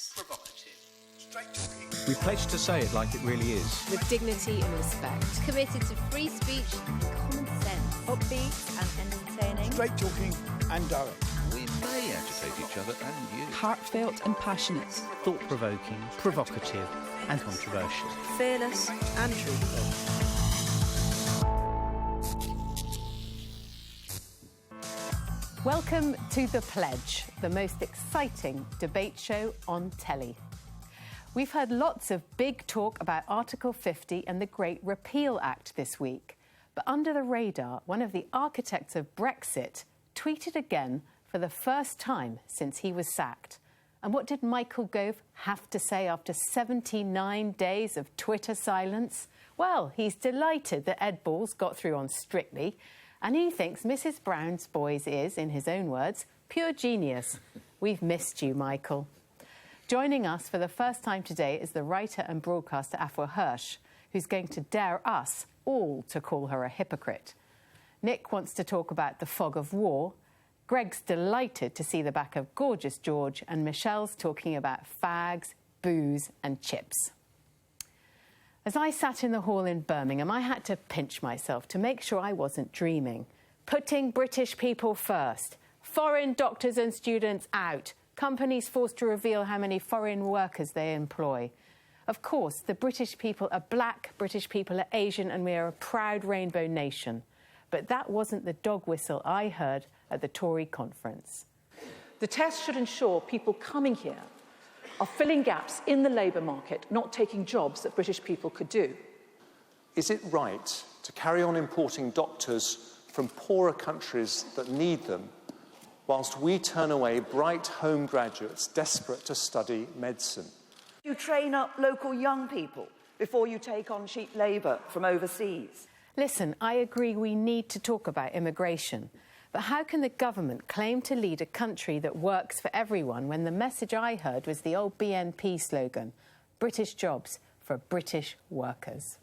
Fearless. Provocative. Straight-talking. We pledge to say it like it really is. With dignity and respect. Committed to free speech and common sense. Upbeat and entertaining. Straight-talking and direct. We may agitate each other and you. Heartfelt and passionate. Thought-provoking, provocative and controversial. Fearless and truthful. Welcome to The Pledge, the most exciting debate show on telly. We've heard lots of big talk about Article 50 and the Great Repeal Act this week. But under the radar, one of the architects of Brexit tweeted again for the first time since he was sacked. And what did Michael Gove have to say after 79 days of Twitter silence? Well, he's delighted that Ed Balls got through on Strictly, and he thinks Mrs Brown's Boys is, in his own words, pure genius. We've missed you, Michael. Joining us for the first time today is the writer and broadcaster Afua Hirsch, who's going to dare us all to call her a hypocrite. Nick wants to talk about the fog of war. Greg's delighted to see the back of Gorgeous George, and Michelle's talking about fags, booze and chips. As I sat in the hall in Birmingham, I had to pinch myself to make sure I wasn't dreaming. Putting British people first. Foreign doctors and students out. Companies forced to reveal how many foreign workers they employ. Of course, the British people are black, British people are Asian, and we are a proud rainbow nation. But that wasn't the dog whistle I heard at the Tory conference. The test should ensure people coming here are filling gaps in the labour market, not taking jobs that British people could do. Is it right to carry on importing doctors from poorer countries that need them, whilst we turn away bright home graduates desperate to study medicine? You train up local young people before you take on cheap labour from overseas. Listen, I agree we need to talk about immigration. But how can the government claim to lead a country that works for everyone when the message I heard was the old BNP slogan, British jobs for British workers?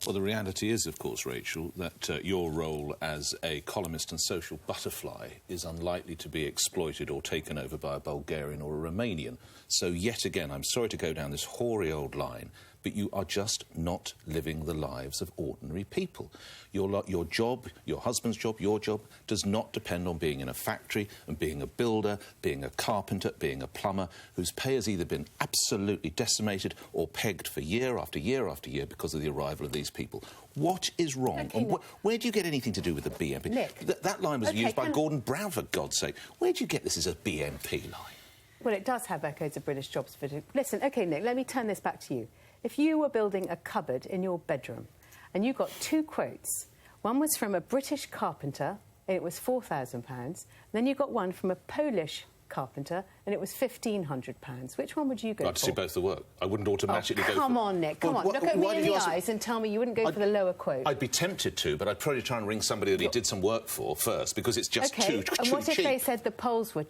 Well, the reality is, of course, Rachel, that your role as a columnist and social butterfly is unlikely to be exploited or taken over by a Bulgarian or a Romanian. So, yet again, I'm sorry to go down this hoary old line, but you are just not living the lives of ordinary people. Your job, your husband's job, your job, does not depend on being in a factory and being a builder, being a carpenter, being a plumber, whose pay has either been absolutely decimated or pegged for year after year after year because of the arrival of these people. What is wrong? Okay, and where do you get anything to do with the BNP? Nick. That line was used by Gordon Brown, for God's sake. Where do you get this as a BNP line? Well, it does have echoes of British jobs. Listen, OK, Nick, let me turn this back to you. If you were building a cupboard in your bedroom and you got two quotes, one was from a British carpenter and it was £4,000, then you got one from a Polish carpenter and it was £1,500. Which one would you go for? I'd see both the work. I wouldn't automatically go for... Come on, Nick, come on. Look at me in the eyes and tell me you wouldn't go for the lower quote. I'd be tempted to, but I'd probably try and ring somebody that he did some work for first, because it's just too cheap. And what if they said the Poles were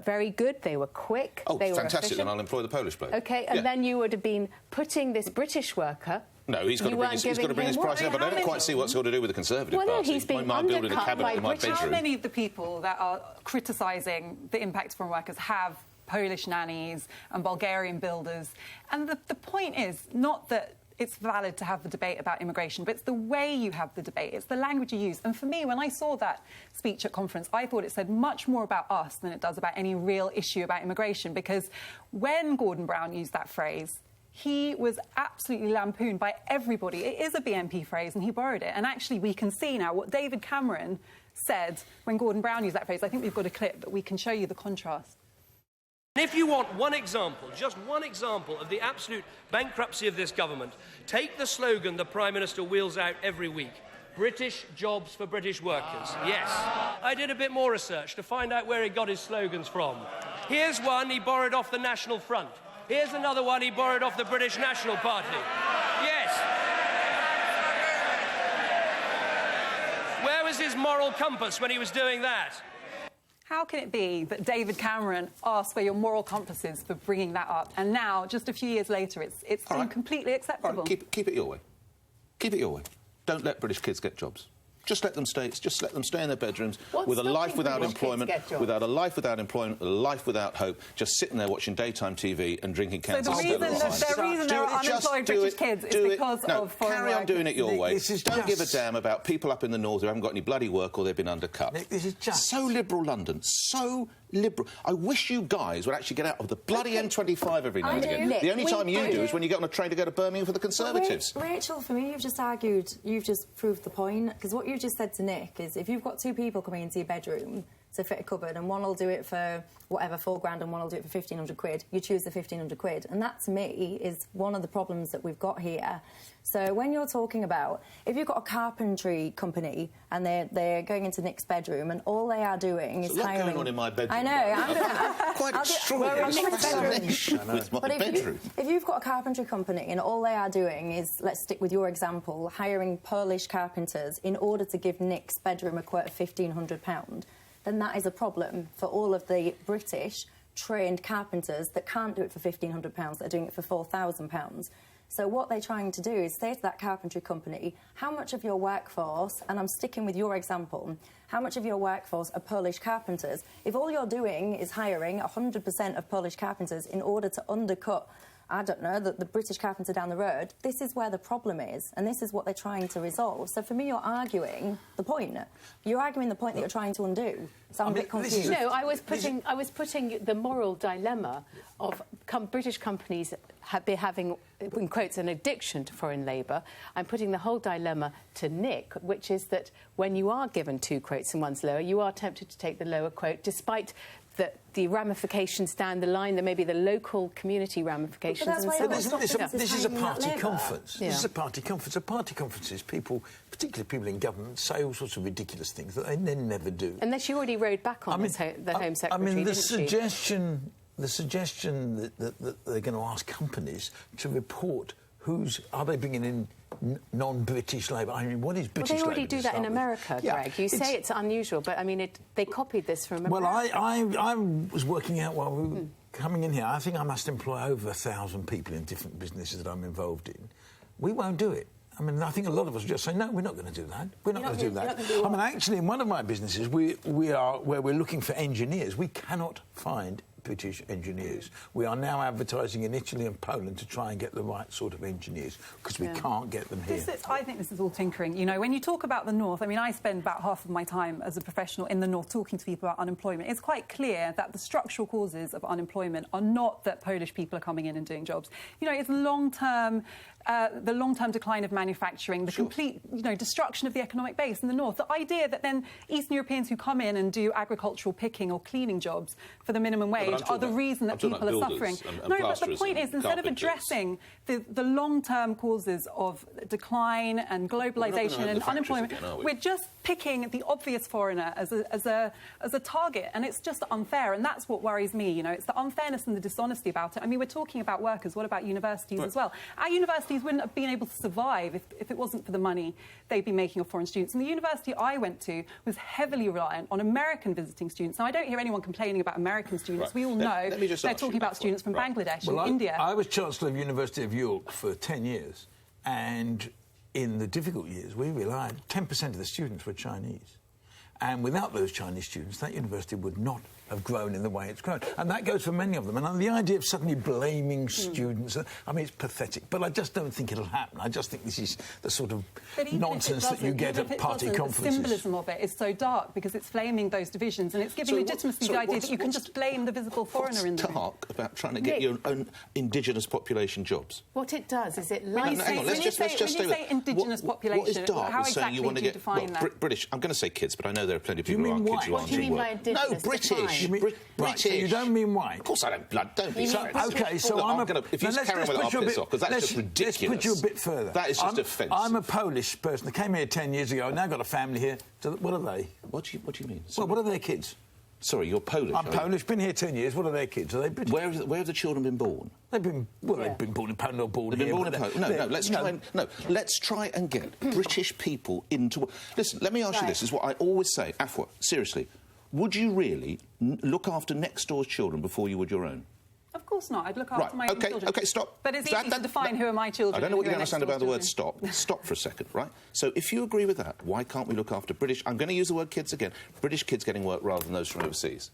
very good, they were quick, they were fantastic, efficient. Then I'll employ the Polish bloke. OK, and then you would have been putting this British worker... No, he's got to bring his price up. I don't quite see what's got to do with the Conservative Party. No, he's been building a cabinet in my bedroom. How many of the people that are criticising the impact from workers have Polish nannies and Bulgarian builders? And the point is not that it's valid to have the debate about immigration, but it's the way you have the debate. It's the language you use. And for me, when I saw that speech at conference, I thought it said much more about us than it does about any real issue about immigration, because when Gordon Brown used that phrase, he was absolutely lampooned by everybody. It is a BNP phrase, and he borrowed it. And actually, we can see now what David Cameron said when Gordon Brown used that phrase. I think we've got a clip, but we can show you the contrast. If you want one example, just one example of the absolute bankruptcy of this government, take the slogan the Prime Minister wheels out every week. British jobs for British workers. Yes. I did a bit more research to find out where he got his slogans from. Here's one he borrowed off the National Front. Here's another one he borrowed off the British National Party. Yes. Where was his moral compass when he was doing that? How can it be that David Cameron asked where your moral compass is for bringing that up, and now, just a few years later, it's completely acceptable? All right, keep it your way. Keep it your way. Don't let British kids get jobs. Just let them stay. Just let them stay in their bedrooms What's with a life stopping without British kids employment, get jobs? without a life without employment, a life without hope, just sitting there watching daytime TV and drinking cans of Stella the reason there are unemployed British kids is because of foreign carry on doing it your way. Don't give a just- damn about people up in the north who haven't got any bloody work or they've been undercut. Nick, this is just... So liberal, London. So liberal. I wish you guys would actually get out of the bloody M25 every now and again. Nick, The only time you do is when you get on a train to go to Birmingham for the Conservatives. Rachel, for me, you've just proved the point. Because what you just said to Nick is if you've got two people coming into your bedroom to fit a cupboard and one will do it for whatever, £4,000 and one will do it for 1,500 quid, you choose the 1,500 quid. And that, to me, is one of the problems that we've got here. So when you're talking about, if you've got a carpentry company and they're going into Nick's bedroom and all they are doing is hiring... going on in my bedroom. I know. Quite extraordinary. With my bedroom. If you've got a carpentry company and all they are doing is, let's stick with your example, hiring Polish carpenters in order to give Nick's bedroom a quote of £1,500, then that is a problem for all of the British trained carpenters that can't do it for £1,500, that are doing it for £4,000. So what they're trying to do is say to that carpentry company, how much of your workforce, and I'm sticking with your example, how much of your workforce are Polish carpenters? If all you're doing is hiring 100% of Polish carpenters in order to undercut, I don't know, the British carpenter down the road, this is where the problem is, and this is what they're trying to resolve. So for me, you're arguing the point. You're arguing the point that you're trying to undo. So I'm a bit confused. No, I was putting the moral dilemma of British companies having, in quotes, an addiction to foreign labour. I'm putting the whole dilemma to Nick, which is that when you are given two quotes and one's lower, you are tempted to take the lower quote, despite the ramifications down the line, there may be the local community ramifications. But that's why this is a party conference. Yeah. This is a party conference. A party conference is people, particularly people in government, say all sorts of ridiculous things that they then never do. Unless you already rode back on the Home Secretary, I mean, the didn't suggestion that they're going to ask companies to report are they bringing in non-British labour? I mean, what is British labour? Well, they already do that in America, Greg. You say it's unusual, but, I mean, they copied this from America. Well, I was working out while we were coming in here, I think I must employ over 1,000 people in different businesses that I'm involved in. We won't do it. I mean, I think a lot of us just say, no, we're not going to do that. We're not going to do that. I mean, actually, in one of my businesses, where we're looking for engineers, we cannot find British engineers. We are now advertising in Italy and Poland to try and get the right sort of engineers because we can't get them here. I think this is all tinkering. You know, when you talk about the North, I mean, I spend about half of my time as a professional in the North talking to people about unemployment. It's quite clear that the structural causes of unemployment are not that Polish people are coming in and doing jobs. You know, it's long-term... the long-term decline of manufacturing, the complete, destruction of the economic base in the North. The idea that then Eastern Europeans who come in and do agricultural picking or cleaning jobs for the minimum wage are the reason that people are suffering. No, but the point is, instead of addressing the long-term causes of decline and globalisation and unemployment, we're just picking the obvious foreigner as a target, and it's just unfair, and that's what worries me. You know, it's the unfairness and the dishonesty about it. I mean, we're talking about workers. What about universities as well? Our universities wouldn't have been able to survive if it wasn't for the money they'd be making off foreign students. And the university I went to was heavily reliant on American visiting students. Now, I don't hear anyone complaining about American students. We all know they're talking about students from Bangladesh and India. I was Chancellor of the University of York for 10 years, and in the difficult years, we relied... 10% of the students were Chinese. And without those Chinese students, that university would not have grown in the way it's grown. And that goes for many of them. And the idea of suddenly blaming students, I mean, it's pathetic. But I just don't think it'll happen. I just think this is the sort of nonsense that you get at party conferences. The symbolism of it is so dark because it's flaming those divisions and it's giving legitimacy to the idea that you can just blame the visible foreigner in them. What's dark about trying to get your own indigenous population jobs? What it does is it... When you say indigenous population, what is dark how is saying exactly you want to do you get... define that? British. I'm going to say kids, but I know there are plenty of people who aren't kids who aren't in work. No, British. Right, so you don't mean white? Of course I don't, blood. Don't be so... OK, so if you carry on with it, I'll piss off, because that's just ridiculous. Let's put you a bit further. That is just offensive. I'm a Polish person that came here 10 years ago. I've now got a family here. So what are they? What do you mean? Well, what are their kids? Sorry, you're Polish. I'm Polish, been here 10 years. What are their kids? Are they British? Where have the children been born? They've been born in Poland or born here. They've been born in Poland. Let's try and get British people into... Listen, let me ask you this. This is what I always say. Afua, seriously, would you really look after next door's children before you would your own? Of course not. I'd look after my own children. OK, stop. But it's easy to define who are my children. I don't know what you don't understand about the word stop. Stop for a second, right? So if you agree with that, why can't we look after British... I'm going to use the word kids again. British kids getting work rather than those from overseas.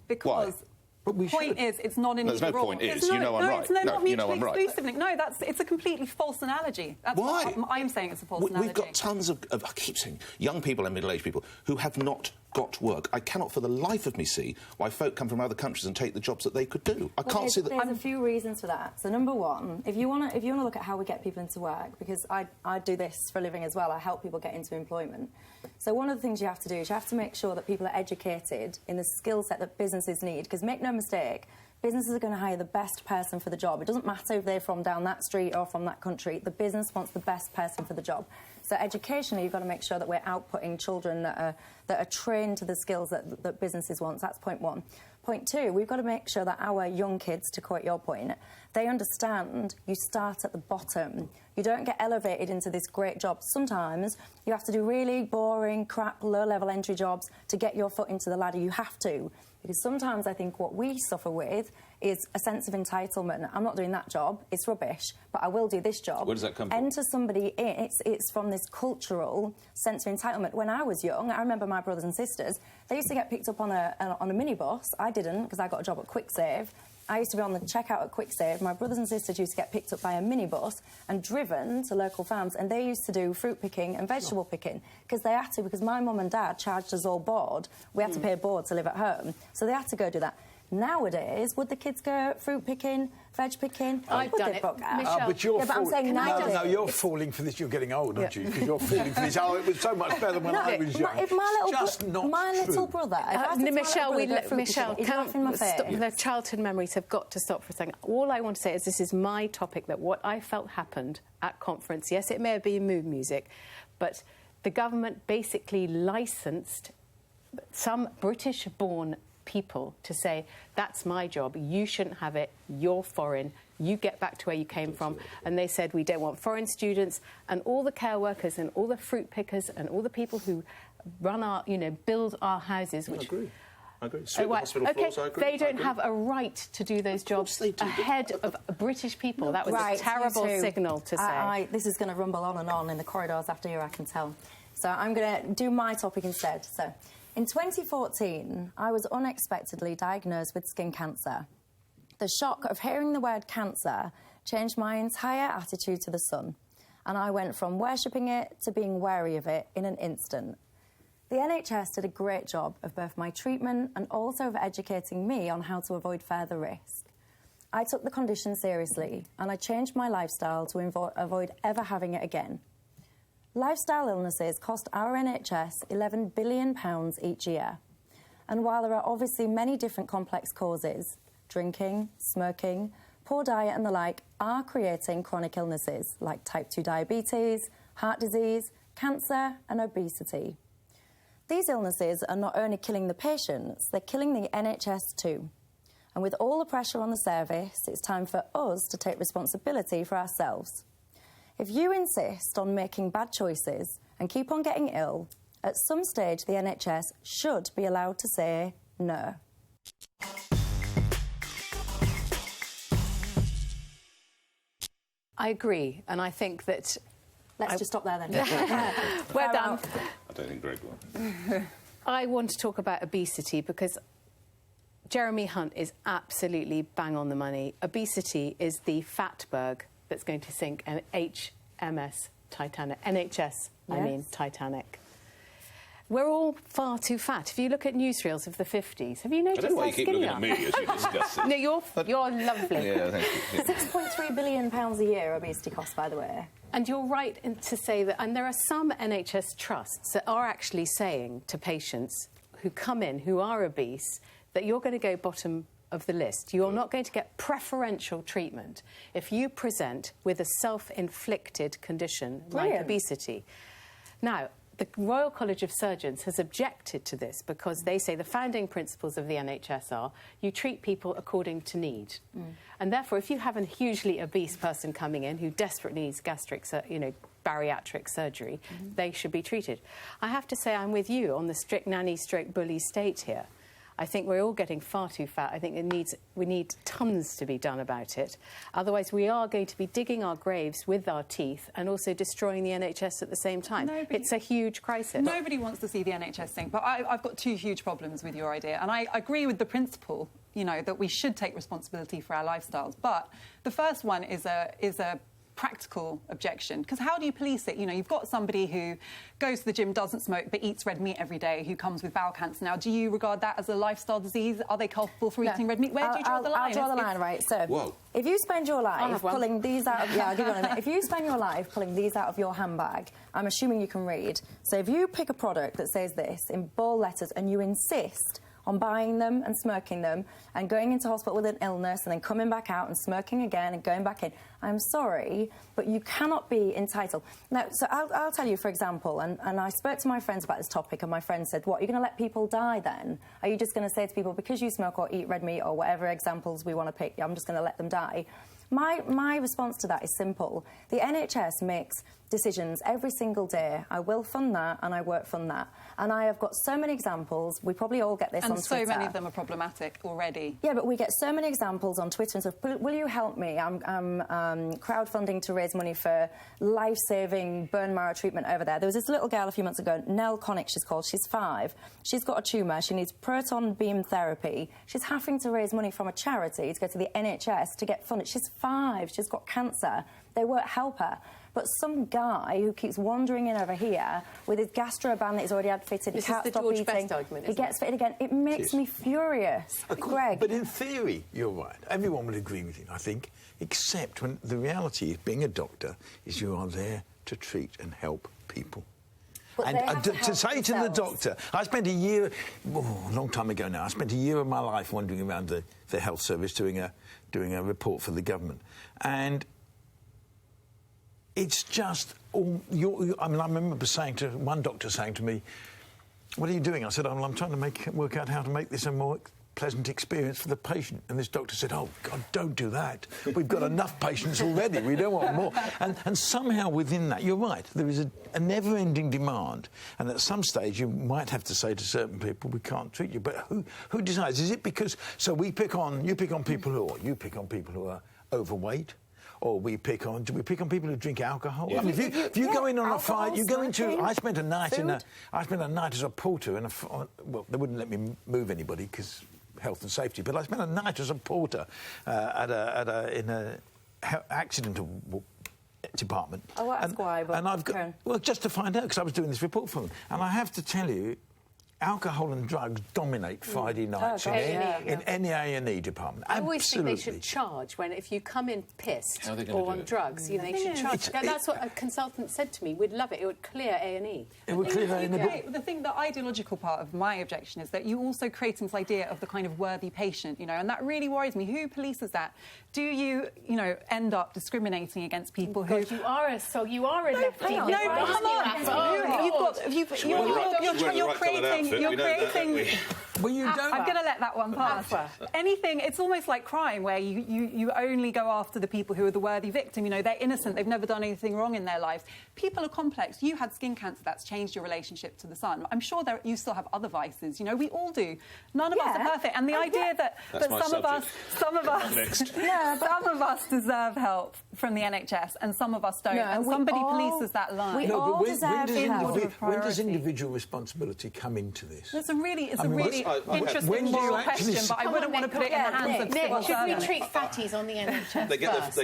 Because... Why? But we point is, it's not in There's no either point or. is, you know I'm right. It's not you know mutually I'm right. exclusive. No, it's a completely false analogy. That's Why? I'm saying it's a false analogy. We've got tons of, I keep saying, young people and middle-aged people who have not got work. I cannot for the life of me see why folk come from other countries and take the jobs that they could do. I can't see that... There's a few reasons for that. So, number one, if you want to look at how we get people into work, because I do this for a living as well, I help people get into employment. So one of the things you have to do is you have to make sure that people are educated in the skill set that businesses need, because make no mistake, businesses are going to hire the best person for the job. It doesn't matter if they're from down that street or from that country. The business wants the best person for the job. So educationally, you've got to make sure that we're outputting children that are trained to the skills that businesses want. So that's point one. Point two, we've got to make sure that our young kids, to quote your point, they understand you start at the bottom. You don't get elevated into this great job. Sometimes you have to do really boring, crap, low-level entry jobs to get your foot into the ladder. You have to. Because sometimes I think what we suffer with is a sense of entitlement. I'm not doing that job, it's rubbish, but I will do this job. Where does that come from? Enter somebody in, it's from this cultural sense of entitlement. When I was young, I remember my brothers and sisters, they used to get picked up on a minibus. I didn't, because I got a job at QuickSave. I used to be on the checkout at QuickSave. My brothers and sisters used to get picked up by a minibus and driven to local farms, and they used to do fruit picking and vegetable picking, because they had to, because my mum and dad charged us all board. We had to pay board to live at home, so they had to go do that. Nowadays, would the kids go fruit picking, veg picking? I've done it. Michelle. But you're I'm saying nowadays. No, you're falling for this. You're getting old, aren't you? Because you're falling for this. Oh, it was so much better when I was young. If my true. little brother... Michelle, Michelle, the childhood memories have got to stop for a second. All I want to say is this is my topic, that what I felt happened at conference, yes, it may have been mood music, but the government basically licensed some British-born people to say, that's my job, you shouldn't have it, you're foreign, you get back to where you came from. And they said, we don't want foreign students, and all the care workers and all the fruit pickers and all the people who run our, build our houses, which... I agree. Floors, I agree. They don't have a right to do those jobs ahead of British people. No, that was a terrible signal to say. This is going to rumble on and on in the corridors after you, I can tell. So I'm going to do my topic instead. So, in 2014, I was unexpectedly diagnosed with skin cancer. The shock of hearing the word cancer changed my entire attitude to the sun, and I went from worshipping it to being wary of it in an instant. The NHS did a great job of both my treatment and also of educating me on how to avoid further risk. I took the condition seriously, and I changed my lifestyle to avoid ever having it again. Lifestyle illnesses cost our NHS £11 billion each year. And while there are obviously many different complex causes, drinking, smoking, poor diet and the like are creating chronic illnesses like type 2 diabetes, heart disease, cancer and obesity. These illnesses are not only killing the patients, they're killing the NHS too. And with all the pressure on the service, it's time for us to take responsibility for ourselves. If you insist on making bad choices and keep on getting ill, at some stage the NHS should be allowed to say no. I agree, and I think that... Let's just stop there then. We're done. I don't think Greg will. I want to talk about obesity because Jeremy Hunt is absolutely bang on the money. Obesity is the fatberg that's going to sink an HMS Titanic. NHS, I mean, Titanic. We're all far too fat. If you look at newsreels of the 50s, have you noticed how skinny I don't know why you keep looking at me as you discuss it. No, you're lovely. Yeah, thank you. Yeah. £6.3 billion a year obesity costs, by the way. And you're right to say that, and there are some NHS trusts that are actually saying to patients who come in who are obese that you're going to go bottom of the list. You're not going to get preferential treatment if you present with a self-inflicted condition like obesity. Now, the Royal College of Surgeons has objected to this because they say the founding principles of the NHS are you treat people according to need. And therefore, if you have a hugely obese person coming in who desperately needs bariatric surgery, they should be treated. I have to say I'm with you on the strict nanny stroke bully state here. I think we're all getting far too fat. I think we need tons to be done about it. Otherwise, we are going to be digging our graves with our teeth and also destroying the NHS at the same time. It's a huge crisis. Nobody wants to see the NHS sink, but I've got two huge problems with your idea, and I agree with the principle, you know, that we should take responsibility for our lifestyles. But the first one is a practical objection, because how do you police it? You know, you've got somebody who goes to the gym, doesn't smoke, but eats red meat every day, who comes with bowel cancer. Now, do you regard that as a lifestyle disease? Are they culpable for eating red meat? Where do you draw the line? I'll draw the line, right? So, if you spend your life pulling these out of... Yeah, I'll give you one in a minute. If you spend your life pulling these out of your handbag, I'm assuming you can read. So if you pick a product that says this in bold letters and you insist on buying them and smoking them and going into hospital with an illness and then coming back out and smoking again and going back in, I'm sorry, but you cannot be entitled. Now, so I'll tell you, for example, and I spoke to my friends about this topic, and my friend said, what, you're going to let people die then? Are you just going to say to people, because you smoke or eat red meat or whatever examples we want to pick, I'm just going to let them die? My response to that is simple. The NHS makes decisions every single day. I will fund that and I won't fund that. And I have got so many examples. We probably all get this on Twitter. And so many of them are problematic already. Yeah, but we get so many examples on Twitter and stuff. Will you help me? I'm crowdfunding to raise money for life-saving bone marrow treatment over there. There was this little girl a few months ago, Nell Connick she's called. She's 5. She's got a tumour. She needs proton beam therapy. She's having to raise money from a charity to go to the NHS to get funded. She's 5. She's got cancer. They won't help her. But some guy who keeps wandering in over here with his gastro band that he's already had fitted, he can't stop eating, he gets fitted again. It makes me furious. Greg. But in theory, you're right. Everyone would agree with you, I think, except when the reality of being a doctor is you are there to treat and help people. And to say to the doctor, I spent a year, a long time ago now, I spent a year of my life wandering around the health service doing a report for the government. And it's just all... I remember saying to one doctor saying to me, what are you doing? I said, oh, well, I'm trying to work out how to make this a more pleasant experience for the patient. And this doctor said, oh, God, don't do that. We've got enough patients already. We don't want more. And somehow within that, you're right, there is a never-ending demand. And at some stage, you might have to say to certain people, we can't treat you. But who decides? Is it because... So you pick on people who are overweight? Or do we pick on people who drink alcohol? Yeah. I mean, if you go in on a fight, you go into... I spent a night as a porter in a... Well, they wouldn't let me move anybody because health and safety, but I spent a night as a porter in a accident department. Oh, that's why. And I've got... Well, just to find out, because I was doing this report for them. And I have to tell you, alcohol and drugs dominate Friday nights in any A&E department. I always think they should charge if you come in pissed or on drugs. You know, they should charge. That's what a consultant said to me. We'd love it. It would clear A&E. It would clear A&E. The ideological part of my objection is that you also create this idea of the kind of worthy patient, you know, and that really worries me. Who polices that? Do you end up discriminating against people who... You are a lefty. No, you're creating... Well, you don't. I'm going to let that one pass. Anything, it's almost like crime, where you only go after the people who are the worthy victim. You know, they're innocent, they've never done anything wrong in their lives. People are complex. You had skin cancer, that's changed your relationship to the sun. I'm sure you still have other vices. You know, we all do. None of us are perfect. And the idea that some of us deserve help from the NHS and some of us don't, and somebody polices that line. We all deserve help. When does individual responsibility come into this? It's a really interesting moral question, but I wouldn't want to put it in the hands of civil servants. Should we treat fatties on the NHS They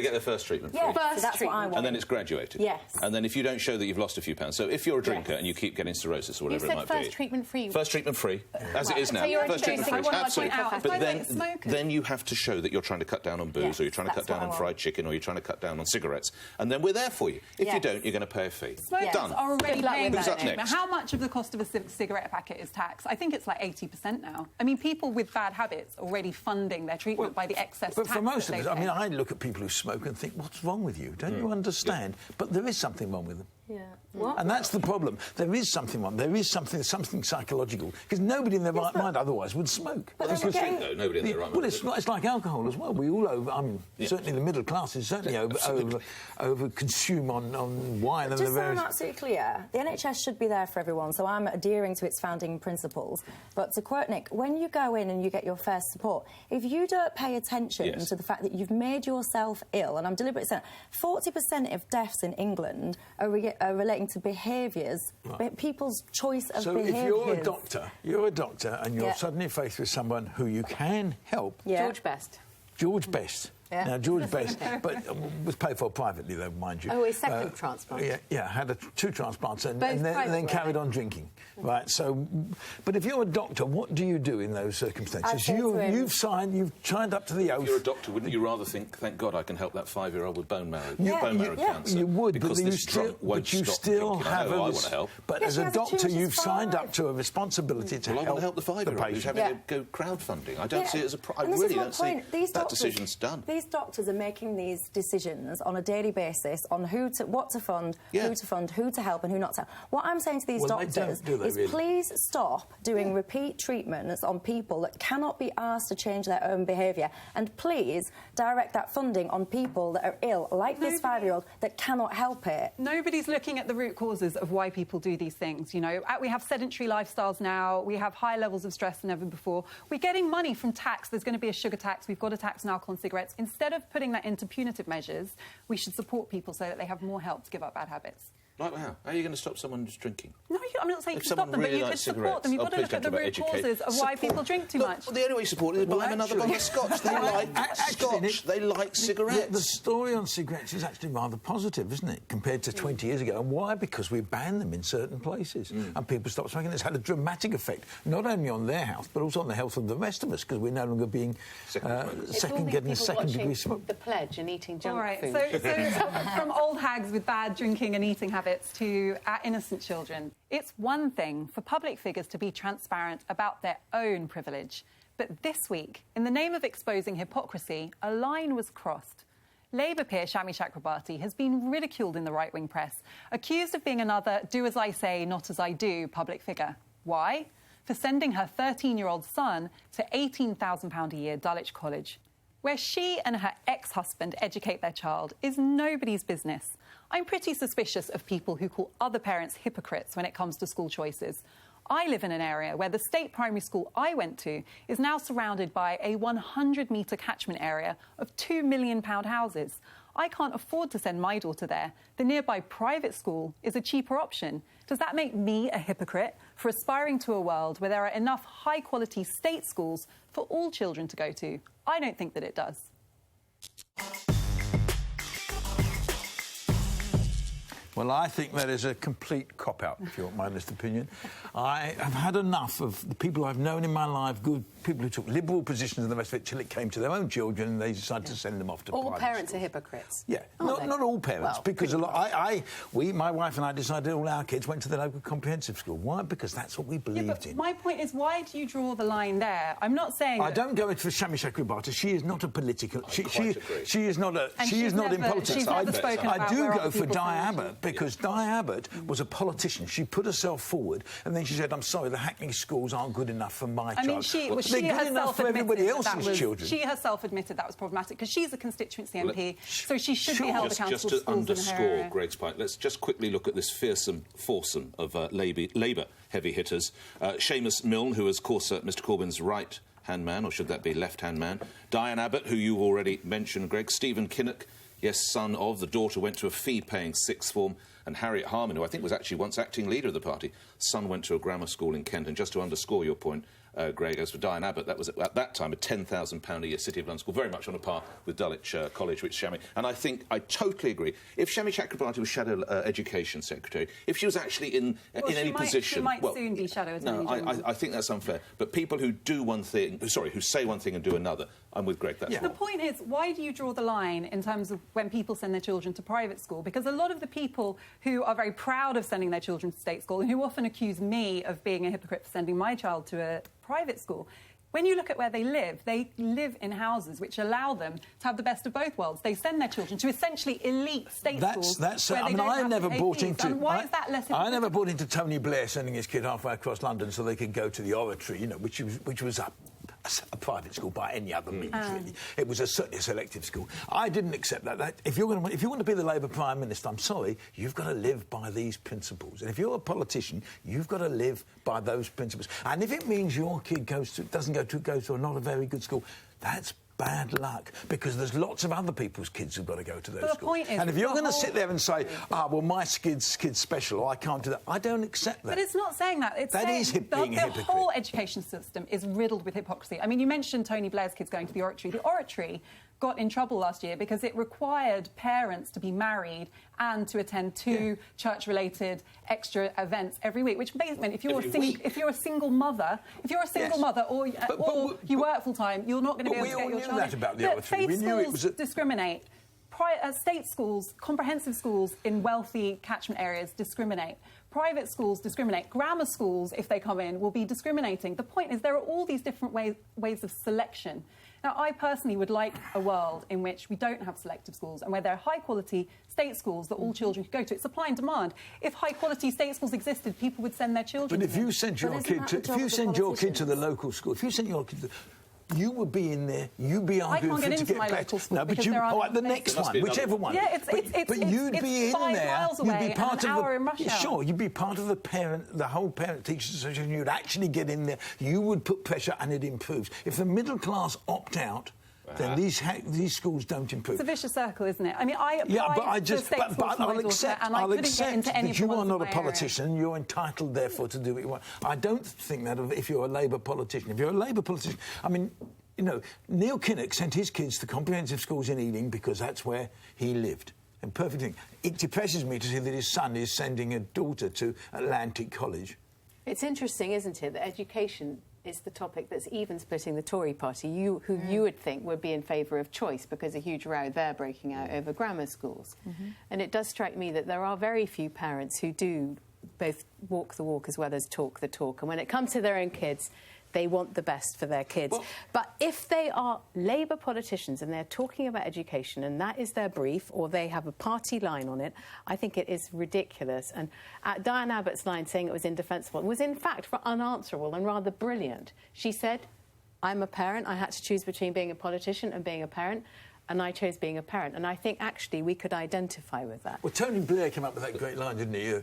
get their first treatment free. That's what I want. And then it's graduated. Yes. And then if you don't show that you've lost a few pounds, so if you're a drinker and you keep getting cirrhosis or whatever it might be... first treatment free. First treatment free, as it is now. First treatment free, absolutely. But then you have to show that you're trying to cut down on booze, or you're trying to cut down on fried chicken, or you're trying to cut down on cigarettes, and then we're there for you. If you don't, you're going to pay a fee. Smokers are already paying that. Who's up next? How much of the cost of a cigarette packet is tax? I think it's like 80% now. I mean, people with bad habits already funding their treatment by the excess tax. But for most of us, I mean, I look at people who smoke and think, what's wrong with you? Don't you understand? But there is something wrong with them. Yeah. What? And that's the problem. There is something wrong. There is something psychological. Because nobody in their right mind otherwise would smoke. Well, that's the thing, though. Nobody in their right mind. Well, it's like alcohol as well. We all certainly the middle class is certainly over consume on wine. Just so I'm absolutely clear, the NHS should be there for everyone, so I'm adhering to its founding principles. But to quote Nick, when you go in and you get your first support, if you don't pay attention to the fact that you've made yourself ill, and I'm deliberately saying 40% of deaths in England are relating to behaviours, people's choice of behaviours. So if you're a doctor and you're suddenly faced with someone who you can help... George Best. George Best. Yeah. Now, George Best, but was paid for privately, though, mind you. Oh, his second transplant. Had two transplants and then carried on drinking. Right, so... But if you're a doctor, what do you do in those circumstances? You've signed up to the oath... If you're a doctor, wouldn't you rather think, thank God I can help that 5-year-old with bone marrow cancer? You would, because but you still have I want to help. But as a doctor, you've signed up to a responsibility to help. I want to help the 5-year-old who's having to go crowdfunding. I don't see it as a... I really don't see that decision's done. These doctors are making these decisions on a daily basis on what to fund, who to help and who not to help. What I'm saying to these doctors is please stop doing repeat treatments on people that cannot be asked to change their own behaviour, and please direct that funding on people that are ill, like this 5-year-old, that cannot help it. Nobody's looking at the root causes of why people do these things, you know. We have sedentary lifestyles now, we have high levels of stress than ever before. We're getting money from tax. There's going to be a sugar tax, we've got a tax on alcohol and cigarettes. Instead of putting that into punitive measures, we should support people so that they have more help to give up bad habits. Like how? How are you going to stop someone just drinking? No, I'm not saying to stop them, but you could support them. You've got to look at the root causes of why people drink too much. Well, the only way you support it is buy them another bottle of scotch. They like scotch. They like cigarettes. The story on cigarettes is actually rather positive, isn't it, compared to 20 years ago? And why? Because we banned them in certain places and people stopped smoking. It's had a dramatic effect, not only on their health, but also on the health of the rest of us, because we're no longer being getting a second-degree smoke. The pledge and eating junk food. So from old hags with bad drinking and eating habits to our innocent children. It's one thing for public figures to be transparent about their own privilege. But this week, in the name of exposing hypocrisy, a line was crossed. Labour peer Shami Chakrabarti has been ridiculed in the right-wing press, accused of being another do-as-I-say, not-as-I-do public figure. Why? For sending her 13-year-old son to £18,000 a year Dulwich College. Where she and her ex-husband educate their child is nobody's business. I'm pretty suspicious of people who call other parents hypocrites when it comes to school choices. I live in an area where the state primary school I went to is now surrounded by a 100-metre catchment area of £2 million houses. I can't afford to send my daughter there. The nearby private school is a cheaper option. Does that make me a hypocrite for aspiring to a world where there are enough high-quality state schools for all children to go to? I don't think that it does. Well, I think that is a complete cop-out, if you want my honest opinion. I have had enough of the people I've known in my life, good people who took liberal positions and the rest of it, till it came to their own children and they decided to send them off to private All parents schools. are hypocrites. Yeah, not all parents, because a lot. My wife and I decided all our kids went to the local comprehensive school. Why? Because that's what we believed in. My point is, why do you draw the line there? I'm not saying I don't go into Shami Chakrabarti. She is not a political. She is not a. She is not in politics. She's never spoken about I do where go other for people Di think Abbott because Di Abbott was a politician. She put herself forward and then she said, "I'm sorry, the Hackney schools aren't good enough for my child." I mean, she they're good enough for everybody else's children. She herself admitted that was problematic because she's a constituency MP, so she should be held accountable. Just to underscore Greg's point, let's just quickly look at this fearsome foursome of Labour heavy hitters. Seamus Milne, who is, of course, Mr Corbyn's right-hand man, or should that be left-hand man? Diane Abbott, who you already mentioned, Greg. Stephen Kinnock, yes, son of, the daughter went to a fee-paying sixth form. And Harriet Harman, who I think was actually once acting leader of the party, son went to a grammar school in Kent. And just to underscore your point, Greg, as for Diane Abbott, that was at that time a £10,000 a year City of London school, very much on a par with Dulwich College, which Shami... And I totally agree. If Shami Chakrabarti was Shadow Education Secretary, if she was actually in any position... She might soon be Shadow Attorney General. I think that's unfair. But people who do one thing... Sorry, who say one thing and do another, I'm with Greg, that's The point is, why do you draw the line in terms of when people send their children to private school? Because a lot of the people who are very proud of sending their children to state school and who often accuse me of being a hypocrite for sending my child to a private school, when you look at where they live in houses which allow them to have the best of both worlds. They send their children to essentially elite state schools. I never bought into. And why is that less hypocritical? I never bought into Tony Blair sending his kid halfway across London so they could go to the Austerity, which was a private school by any other means, really. It was certainly a selective school. I didn't accept that. If you want to be the Labour Prime Minister, I'm sorry, you've got to live by these principles. And if you're a politician, you've got to live by those principles. And if it means your kid goes to a not a very good school, that's bad luck, because there's lots of other people's kids who've got to go to those schools. Point is, and if you're going to sit there and say, well, my kid's special, or I can't do that, I don't accept that. But it's not saying that. It's that saying is being a hypocrite. The whole education system is riddled with hypocrisy. I mean, you mentioned Tony Blair's kids going to the Austerity. The Austerity got in trouble last year because it required parents to be married and to attend two church-related extra events every week, which basically meant if you're a single mother, or you work full-time, you're not going to be able to get your child. We all knew that about the Austerity. We knew it was discriminate. State schools, comprehensive schools in wealthy catchment areas discriminate. Private schools discriminate. Grammar schools, if they come in, will be discriminating. The point is there are all these different ways of selection. Now, I personally would like a world in which we don't have selective schools and where there are high-quality state schools that all children could go to. It's supply and demand. If high-quality state schools existed, people would send their children. But if you send your kid to the local school, if you send your kid to you would be in there, you'd be arguing for to get better. No, but you, the next one, whichever one. Yeah, but you'd be in there. You'd be part of the. Sure, you'd be part of the whole parent-teachers association. You'd actually get in there. You would put pressure, and it improves. If the middle class opt out, then these schools don't improve. It's a vicious circle, isn't it? I mean, I I'll accept that you are not a politician. You're entitled, therefore, to do what you want. I don't think that if you're a Labour politician. If you're a Labour politician, I mean, Neil Kinnock sent his kids to comprehensive schools in Ealing because that's where he lived. And perfect thing. It depresses me to see that his son is sending a daughter to Atlantic College. It's interesting, isn't it, that education is the topic that's even splitting the Tory party, you would think would be in favour of choice, because a huge row there breaking out over grammar schools. And it does strike me that there are very few parents who do both walk the walk as well as talk the talk. And when it comes to their own kids, they want the best for their kids. But if they are Labour politicians and they're talking about education and that is their brief, or they have a party line on it, I think it is ridiculous. And Diane Abbott's line saying it was indefensible was in fact unanswerable and rather brilliant. She said, I'm a parent, I had to choose between being a politician and being a parent, and I chose being a parent. And I think, actually, we could identify with that. Well, Tony Blair came up with that great line, didn't he?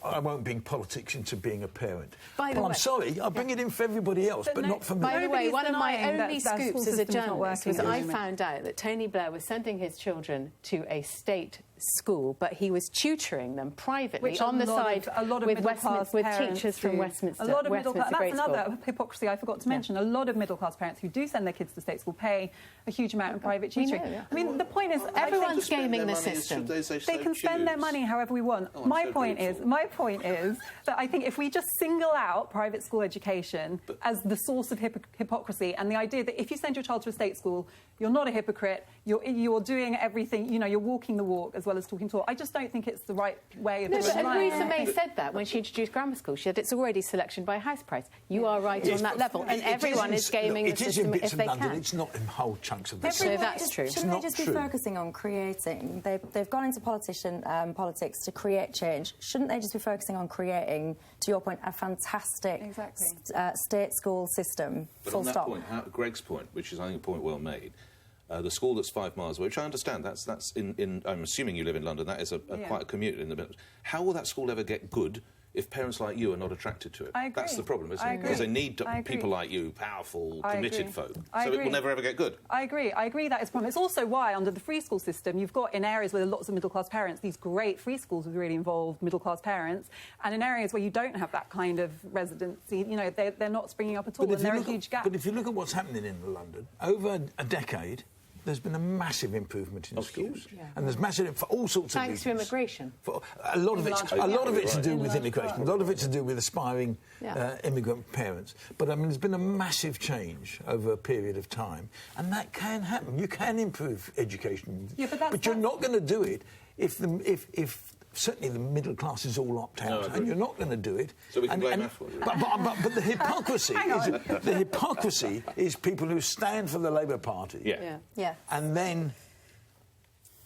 I won't bring politics into being a parent. I'm sorry, I'll bring it in for everybody else, but not for me. By the way, one of my only scoops as a journalist was I found out that Tony Blair was sending his children to a state school, but he was tutoring them privately on the side with teachers from Westminster. A lot of middle class. That's another hypocrisy I forgot to mention. A lot of middle class parents who do send their kids to state school pay a huge amount in private tutoring. I mean, the point is, everyone's gaming the system. They can spend their money however we want. My point is that I think if we just single out private school education as the source of hypocrisy, and the idea that if you send your child to a state school, you're not a hypocrite. You're doing everything. You're walking the walk as well as talking talk. I just don't think it's the right way of doing it. But Theresa May said that when she introduced grammar school. She said it's already selection by house price. You are right on that level, and everyone is gaming the system if they can. It's not in whole chunks of the system. So that's true. Shouldn't they just be focusing on creating? They've gone into politics to create change. Shouldn't they just be focusing on creating, to your point, a fantastic state school system? But full on that stop. point, Greg's point, which is I think a point well made. The school that's 5 miles away, which I understand, that's in I'm assuming you live in London, that is quite a commute in the middle. How will that school ever get good if parents like you are not attracted to it? I agree. That's the problem, isn't it? Because they need people like you, powerful, committed folk. So it will never ever get good. I agree that is a problem. It's also why, under the free school system, you've got in areas where there are lots of middle-class parents, these great free schools with really involved middle-class parents, and in areas where you don't have that kind of residency, they're not springing up at all, and there are a huge gap. But if you look at what's happening in London, over a decade, there's been a massive improvement in schools, and there's massive for all sorts of reasons. Thanks to immigration. For a lot of it to do with immigration. A lot of it to do with aspiring immigrant parents. But I mean, there's been a massive change over a period of time, and that can happen. You can improve education, but you're not going to do it if certainly the middle classes all opt out, and you're not going to do it. So we can blame F1. But the hypocrisy is people who stand for the Labour Party, and then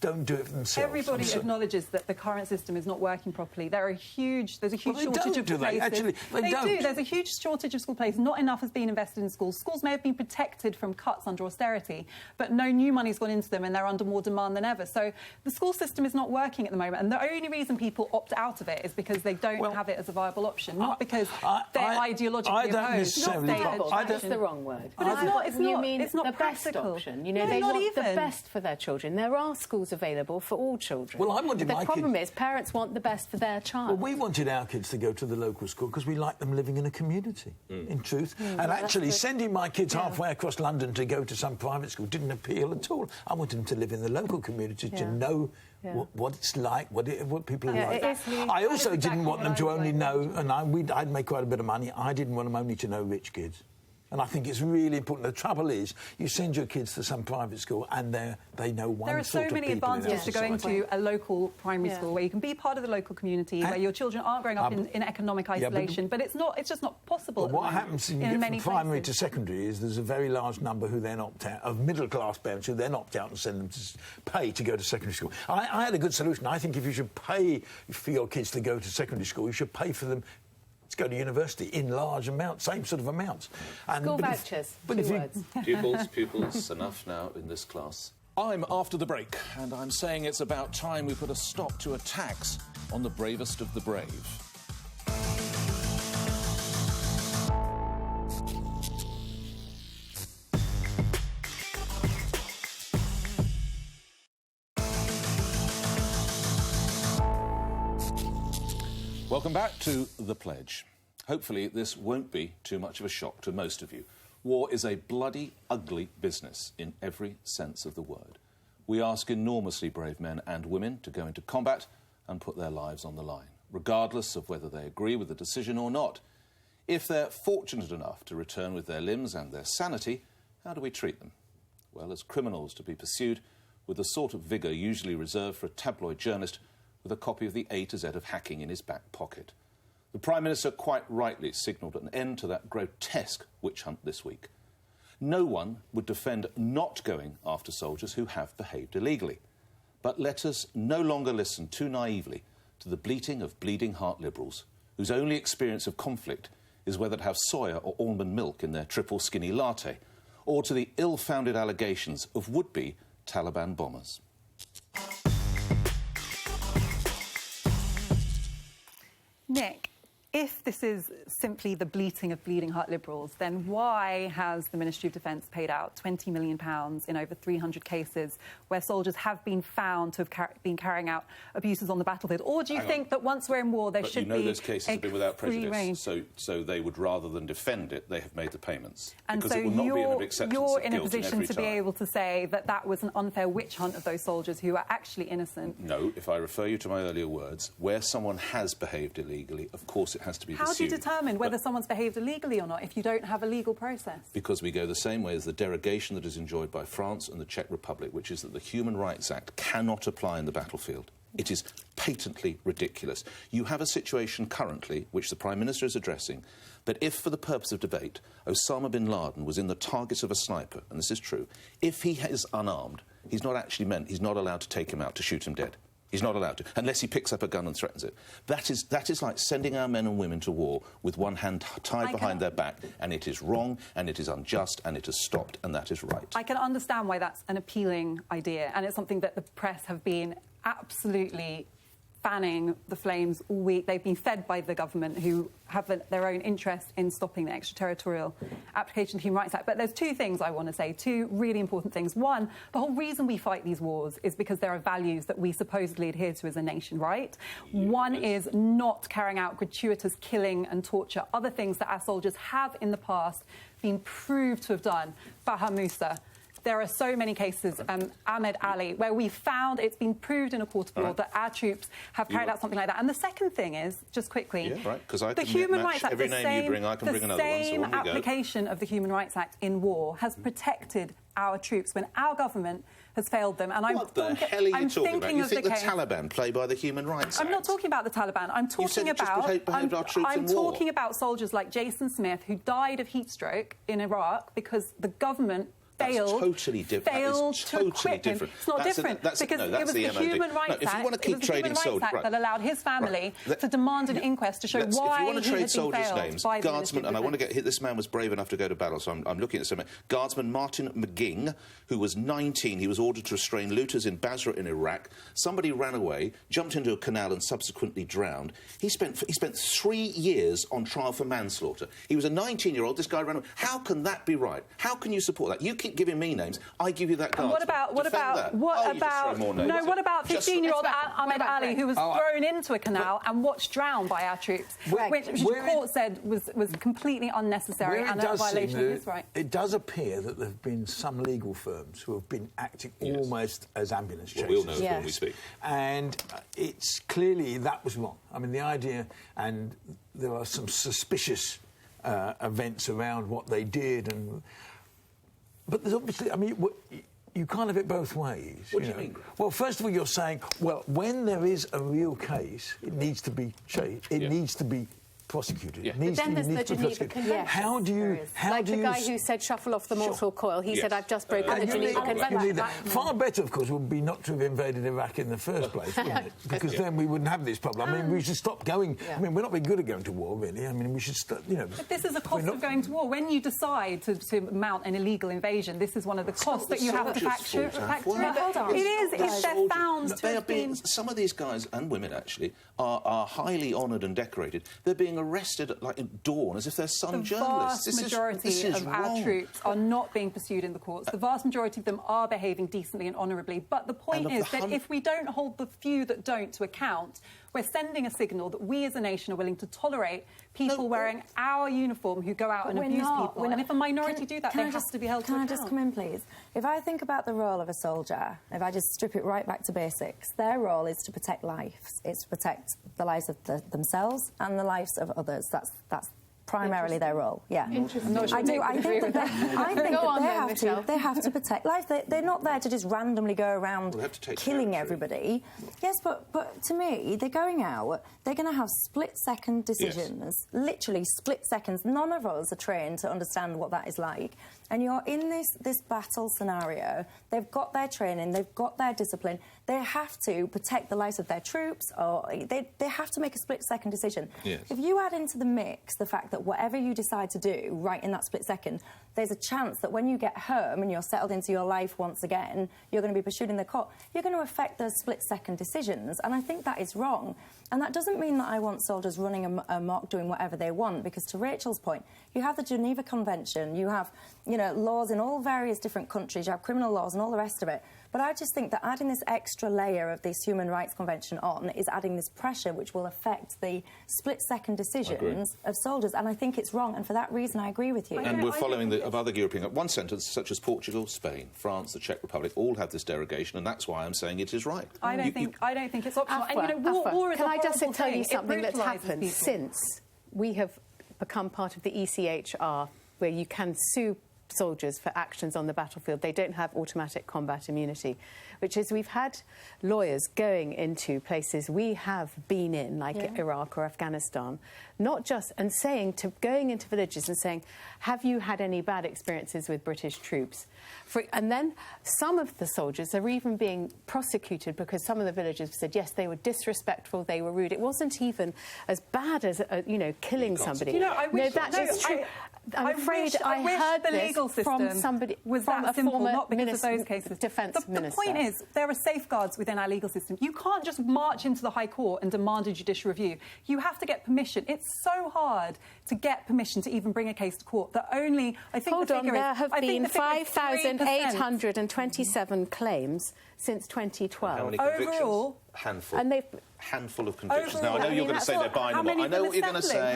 don't do it themselves. Everybody acknowledges that the current system is not working properly. There's a huge shortage of places. Actually, they don't. Do. There's a huge shortage of school places. Not enough has been invested in schools. Schools may have been protected from cuts under austerity, but no new money's gone into them, and they're under more demand than ever. So the school system is not working at the moment, and the only reason people opt out of it is because they don't have it as a viable option, not because they're ideologically opposed. That's the wrong word. But it's not. You mean it's not the best practical option? You know, they want the best for their children. There are schools available for all children. Well, I wanted the problem is parents want the best for their child. Well, we wanted our kids to go to the local school because we like them living in a community, in truth. And actually, sending my kids halfway across London to go to some private school didn't appeal at all. I wanted them to live in the local community, to know what it's like, what people are like. I also didn't want them to only know, and I'd make quite a bit of money, I didn't want them only to know rich kids. And I think it's really important. The trouble is, you send your kids to some private school and they know one sort of people. There are so many advantages to going to a local primary school where you can be part of the local community, where your children aren't growing up in economic isolation. But it's just not possible. But what happens in from primary to secondary is there's a very large number who then opt out, of middle-class parents who then opt out and send them to pay to go to secondary school. I had a good solution. I think if you should pay for your kids to go to secondary school, you should pay for them to go to university in large amounts, same sort of amounts. School vouchers, words. Pupils, enough now in this class. I'm after the break, and I'm saying it's about time we put a stop to attacks on the bravest of the brave. Welcome back to The Pledge. Hopefully this won't be too much of a shock to most of you. War is a bloody, ugly business in every sense of the word. We ask enormously brave men and women to go into combat and put their lives on the line, regardless of whether they agree with the decision or not. If they're fortunate enough to return with their limbs and their sanity, how do we treat them? Well, as criminals to be pursued with the sort of vigour usually reserved for a tabloid journalist with a copy of the A to Z of hacking in his back pocket. The Prime Minister quite rightly signalled an end to that grotesque witch hunt this week. No one would defend not going after soldiers who have behaved illegally. But let us no longer listen too naively to the bleating of bleeding heart liberals, whose only experience of conflict is whether to have soya or almond milk in their triple skinny latte, or to the ill-founded allegations of would-be Taliban bombers. Nick, if this is simply the bleating of bleeding heart liberals, then why has the Ministry of Defence paid out £20 million in over 300 cases where soldiers have been found to have been carrying out abuses on the battlefield? Or do you think that once we're in war, there should be those cases have been without prejudice, so they would, rather than defend it, they have made the payments. And because so it will not be an acceptance you're of in a guilt position every to time. be able to say that that was an unfair witch hunt of those soldiers who are actually innocent? No, if I refer you to my earlier words, where someone has behaved illegally, of course it has to be pursued. How do you determine whether someone's behaved illegally or not if you don't have a legal process? Because we go the same way as the derogation that is enjoyed by France and the Czech Republic, which is that the Human Rights Act cannot apply in the battlefield. It is patently ridiculous. You have a situation currently, which the Prime Minister is addressing, that if, for the purpose of debate, Osama bin Laden was in the target of a sniper, and this is true, if he is unarmed, he's not allowed to take him out to shoot him dead. He's not allowed to, unless he picks up a gun and threatens it. That is like sending our men and women to war with one hand tied behind their back, and it is wrong, and it is unjust, and it has stopped, and that is right. I can understand why that's an appealing idea, and it's something that the press have been absolutely fanning the flames all week. They've been fed by the government, who have their own interest in stopping the extraterritorial application of the Human Rights Act. But there's two things I want to say, two really important things. One, the whole reason we fight these wars is because there are values that we supposedly adhere to as a nation, right? Yes. One is not carrying out gratuitous killing and torture, other things that our soldiers have in the past been proved to have done. Baha Musa, there are so many cases, Ahmed Ali, where we found it's been proved in a court of law that our troops have carried out something like that. And the second thing is, just quickly, the Human Rights Act, every name you bring, I can bring another one. The same application of the Human Rights Act in war has protected our troops when our government has failed them. And what the hell are you talking about? You think the Taliban play by the Human Rights Act? I'm not talking about the Taliban. I'm talking about soldiers like Jason Smith, who died of heat stroke in Iraq because the government failed. That's totally different. Failed to equip him. It's not different because it was the Human Rights Act that allowed his family to demand an inquest to show why if you want to trade he soldiers' had been names, failed by the Guardsman, and I want to get hit. This man was brave enough to go to battle, so I'm looking at some. Guardsman Martin McGing, who was 19, he was ordered to restrain looters in Basra in Iraq. Somebody ran away, jumped into a canal, and subsequently drowned. He spent 3 years on trial for manslaughter. He was a 19-year-old. This guy ran away. How can that be right? How can you support that? You keep giving me names. I give you that Guardsman. What about 15-year-old Ahmed Ali, who was thrown into a canal and watched drown by our troops, which the court said was completely unnecessary and a violation of his right. It does appear that there have been some legal firms who have been acting almost as ambulance chasers. We'll know when we speak. And it's clearly that was wrong. I mean, the idea, and there are some suspicious events around what they did, but there's obviously, I mean, you can't have it both ways. What do you mean? Well, first of all, you're saying, well, when there is a real case, it needs to be chased. It needs to be prosecuted. But then there's the Geneva Convention. How do you... Like the guy who said shuffle off the mortal coil, he said, I've just broken the Geneva Convention. Far better, of course, would be not to have invaded Iraq in the first place, wouldn't it? Because then we wouldn't have this problem. I mean, we should stop going... I mean, we're not very good at going to war, really. I mean, we should stop, But this is a cost of going to war. When you decide to mount an illegal invasion, this is one of the costs that you have to factor in. It is. If they're found to have been... Some of these guys, and women, actually, are highly honoured and decorated. They're being arrested at dawn as if they're some journalists. The vast majority of our troops are not being pursued in the courts. The vast majority of them are behaving decently and honourably. But the point is that if we don't hold the few that don't to account, we're sending a signal that we as a nation are willing to tolerate people wearing our uniform who go out and abuse people. And if a minority do that, they have to be held to account. Can I just come in, please? If I think about the role of a soldier, if I just strip it right back to basics, their role is to protect lives. It's to protect the lives of themselves and the lives of others. That's primarily their role. Yeah, Interesting. I think that they have to protect life. They're not there to just randomly go around killing everybody. Yes, but to me, they're going out. They're going to have split-second decisions, literally split seconds. None of us are trained to understand what that is like. And you're in this battle scenario. They've got their training. They've got their discipline. They have to protect the lives of their troops, or they have to make a split-second decision. Yes. If you add into the mix the fact that whatever you decide to do right in that split second, there's a chance that when you get home and you're settled into your life once again, you're going to be pursued in the court, you're going to affect those split-second decisions. And I think that is wrong. And that doesn't mean that I want soldiers running amok, doing whatever they want, because to Rachel's point, you have the Geneva Convention, you have, laws in all various different countries, you have criminal laws and all the rest of it. But I just think that adding this extra layer of this Human Rights Convention on is adding this pressure which will affect the split-second decisions of soldiers, and I think it's wrong, and for that reason I agree with you. And we're following of other European... One sentence, such as Portugal, Spain, France, the Czech Republic, all have this derogation, and that's why I'm saying it is right. I don't think it's optional. War is a Can I just tell you thing. something that's happened since we have become part of the ECHR, where you can sue soldiers for actions on the battlefield. They don't have automatic combat immunity, which is we've had lawyers going into places we have been in, like Iraq or Afghanistan, not just, and going into villages and saying, have you had any bad experiences with British troops? And then some of the soldiers are even being prosecuted because some of the villagers said, yes, they were disrespectful, they were rude. It wasn't even as bad as, killing somebody. I'm afraid I heard the legal system from somebody, was from that a simple, former not because of those cases. Defence Minister. The point is, there are safeguards within our legal system. You can't just march into the High Court and demand a judicial review. You have to get permission. It's so hard to get permission to even bring a case to court that only, I think there have been 5,827 claims since 2012. How many overall, handful. And handful of convictions. Now, I know you're going to say they're buying them. I know what you're going to say.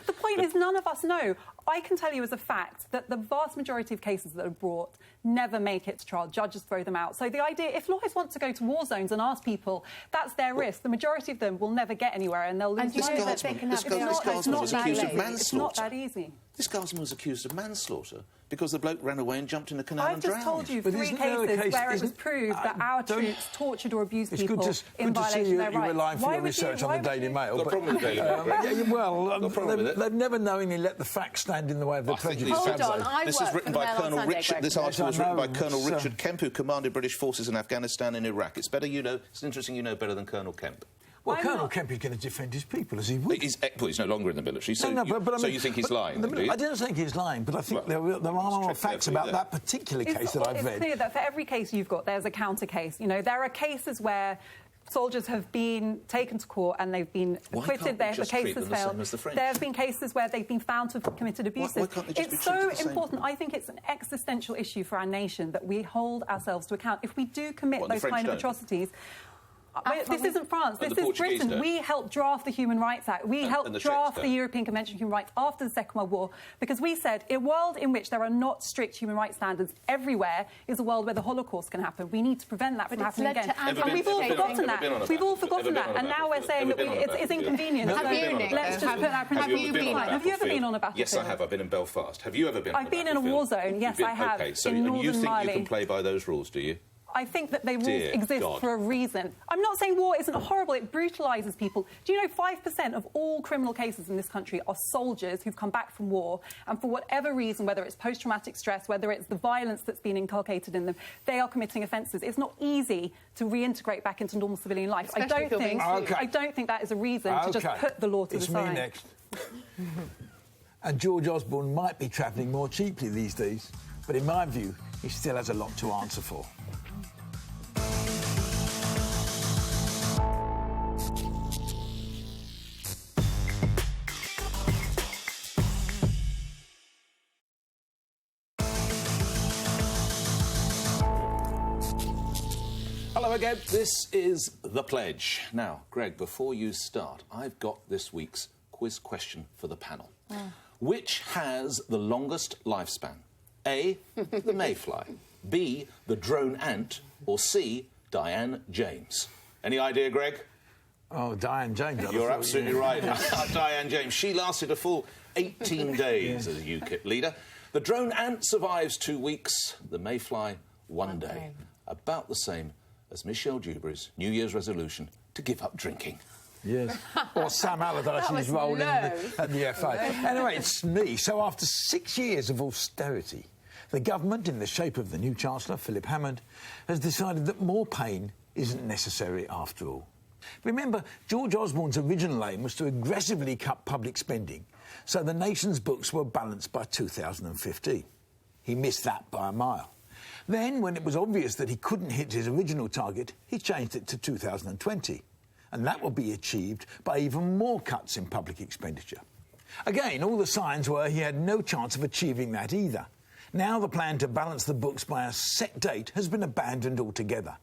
The point is, none of us know. I can tell you as a fact that the vast majority of cases that are brought never make it to trial. Judges throw them out. So the idea, if lawyers want to go to war zones and ask people, that's their risk. The majority of them will never get anywhere, and they'll lose. This guardsman was accused of manslaughter. It's not that easy. This guardsman was accused of manslaughter because the bloke ran away and jumped in a canal and drowned. I've just told you 3 cases where it was proved that our troops tortured or abused people in violation of their rights. You rely for your research on the Daily Mail. Got a problem with the Daily Mail? Well, they've never knowingly let the facts stand in the way of the prejudice. Hold on, this is written by Colonel Richard. This article was written by Colonel Richard Kemp, who commanded British forces in Afghanistan and Iraq. It's better you know. It's interesting you know better than Colonel Kemp. Well, Colonel Kemp is going to defend his people, as he would. He's no longer in the military, so, you think he's lying? I don't think he's lying, but I think there are more facts about that particular case that I've read. It's clear that for every case you've got, there's a counter case. You know, there are cases where soldiers have been taken to court and they've been acquitted. The case has failed. There have been cases where they've been found to have committed abuses. Why can't they just it's so important. I think it's an existential issue for our nation that we hold ourselves to account. If we do commit those kind of atrocities. This isn't France, this is Britain. We helped draft the Human Rights Act. We helped draft the European Convention on Human Rights after the Second World War because we said a world in which there are not strict human rights standards everywhere is a world where the Holocaust can happen. We need to prevent that from happening again. And we've all forgotten that. We've all forgotten that. And now we're saying that it's inconvenient. Let's just put that principle aside. Have you ever been on a battlefield? Yes, I have. I've been in Belfast. Have you ever been on a battlefield? I've been in a war zone. Yes, I have. OK, so in Northern you think Mali. you can play by those rules, do you? I think that they rules exist for a reason. I'm not saying war isn't horrible, it brutalises people. Do you know 5% of all criminal cases in this country are soldiers who've come back from war, and for whatever reason, whether it's post-traumatic stress, whether it's the violence that's been inculcated in them, they are committing offences. It's not easy to reintegrate back into normal civilian life. I don't think that is a reason to just put the law to the side. It's me next. And George Osborne might be travelling more cheaply these days, but in my view, he still has a lot to answer for. Hello again, this is The Pledge. Now, Greg, before you start, I've got this week's quiz question for the panel. Which has the longest lifespan? A, the mayfly, B, the drone ant, or C, Diane James? Any idea, Greg? Oh, Diane James. You're absolutely right. Diane James. She lasted a full 18 days as a UKIP leader. The drone ant survives 2 weeks. The mayfly, 1 day. About the same as Michelle Dewberry's New Year's resolution to give up drinking. Yes. Or Sam Allardyce's role in at the FA. Anyway, it's me. So after 6 years of austerity, the government, in the shape of the new Chancellor, Philip Hammond, has decided that more pain isn't necessary after all. Remember, George Osborne's original aim was to aggressively cut public spending so the nation's books were balanced by 2015. He missed that by a mile. Then, when it was obvious that he couldn't hit his original target, he changed it to 2020. And that will be achieved by even more cuts in public expenditure. Again, all the signs were he had no chance of achieving that either. Now the plan to balance the books by a set date has been abandoned altogether.